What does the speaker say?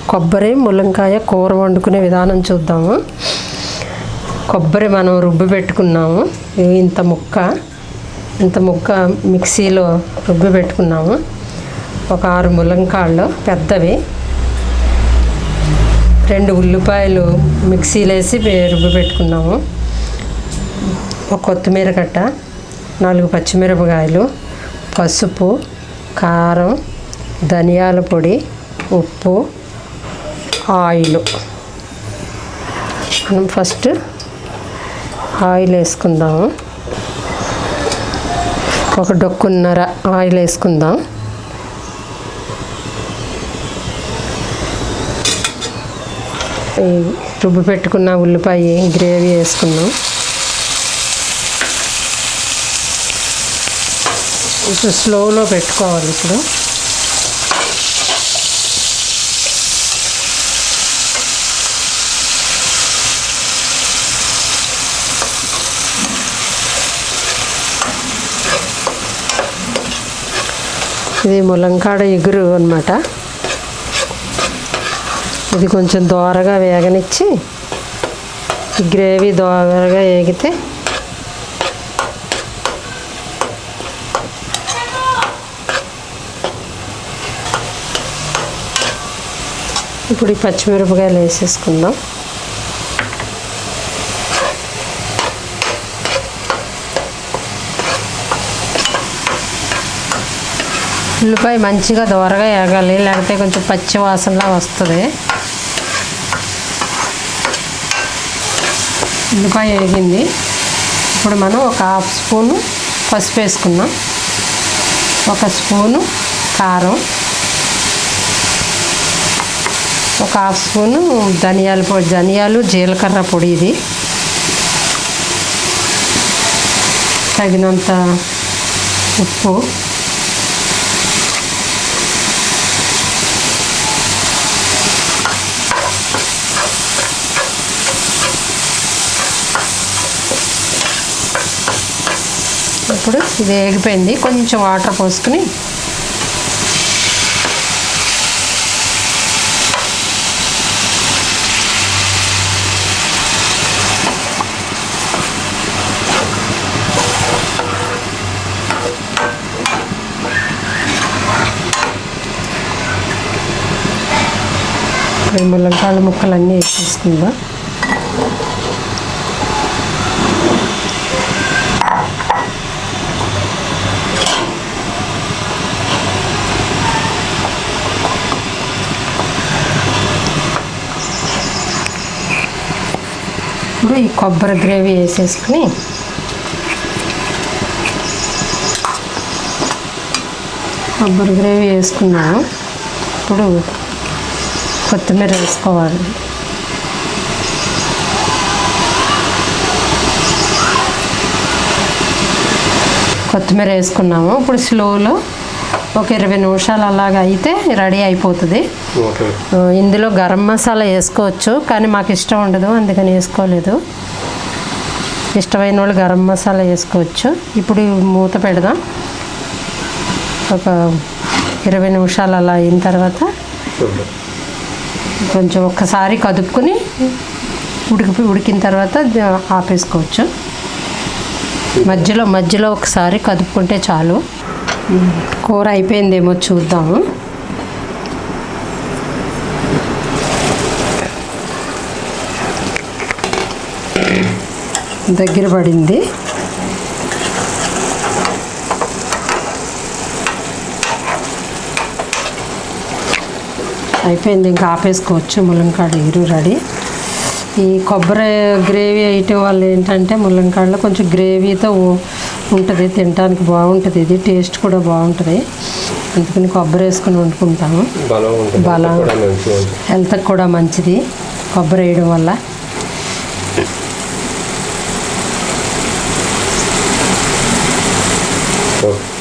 కొబ్బరి ములంకాయ కూర వండుకునే విధానం చూద్దాము. కొబ్బరి మనం రుబ్బి పెట్టుకున్నాము. ఇంత ముక్క మిక్సీలో రుబ్బి పెట్టుకున్నాము. ఒక 6 ములంకాయలు పెద్దవి, 2 ఉల్లిపాయలు మిక్సీలో వేసి రుబ్బి పెట్టుకున్నాము. ఒక కొత్తిమీర కట్ట, 4 పచ్చిమిరపకాయలు, పసుపు, కారం, ధనియాల పొడి, ఉప్పు, ఆయిల్. మనం ఫస్ట్ ఆయిల్ వేసుకుందాము. ఒక డొక్కున్నర ఆయిల్ వేసుకుందాం. రుబ్బు పెట్టుకున్న ఉల్లిపాయ గ్రేవీ వేసుకున్నాం. ఇప్పుడు స్లోలో పెట్టుకోవాలి. ఇప్పుడు ఇది ములంకాడ ఎగురు అన్నమాట. ఇది కొంచెం దోరగా వేగనిచ్చి గ్రేవీ దోరగా వేగితే ఇప్పుడు ఈ పచ్చిమిరపకాయలు వేసేసుకుందాం. ఉల్లిపాయ మంచిగా దోరగా వేగాలి, లేకపోతే కొంచెం పచ్చి వాసనలా వస్తుంది. ఉల్లిపాయ వేగింది. ఇప్పుడు మనం ఒక 1/2 స్పూను పసుపు వేసుకున్నాం, 1 స్పూను కారం, ఒక 1/2 స్పూను ధనియాల పొడి, ధనియాలు జీలకర్ర పొడి, ఇది తగినంత ఉప్పు, ఇప్పుడు ఇది వేగిపోయింది. కొంచెం వాటర్ పోసుకుని ములంకాయ ముక్కలన్నీ వేసేసుకుందాం. ఇప్పుడు ఈ కొబ్బరి గ్రేవీ వేసేసుకుని కొబ్బరి గ్రేవీ వేసుకున్నాము. ఇప్పుడు కొత్తిమీర వేసుకోవాలి. కొత్తిమీర వేసుకున్నాము. ఇప్పుడు స్లోలో ఒక 20 నిమిషాలు అలాగ అయితే రెడీ అయిపోతుంది. ఇందులో గరం మసాలా వేసుకోవచ్చు, కానీ మాకు ఇష్టం ఉండదు, అందుకని వేసుకోలేదు. ఇష్టమైన వాళ్ళు గరం మసాలా వేసుకోవచ్చు. ఇప్పుడు మూత పెడదాం. ఒక 20 నిమిషాలు అలా అయిన తర్వాత కొంచెం ఒక్కసారి కదుపుకొని ఉడికిన తర్వాత ఆపేసుకోవచ్చు. మధ్యలో ఒకసారి కదుపుకుంటే చాలు. కూర అయిపోయిందేమో చూద్దాము. దగ్గర పడింది. అయిపోయింది, ఇంకా ఆపేసుకోవచ్చు. ములంకాడ ఎగురు రెడీ. ఈ కొబ్బరి గ్రేవీ వేయటం వల్ల ఏంటంటే ములంకాడలో కొంచెం గ్రేవీతో ఉంటుంది, తినడానికి బాగుంటుంది. ఇది టేస్ట్ కూడా బాగుంటుంది, అందుకని కొబ్బరి వేసుకుని వండుకుంటాము. బలం, హెల్త్కి కూడా మంచిది కొబ్బరి వేయడం వల్ల. Okay.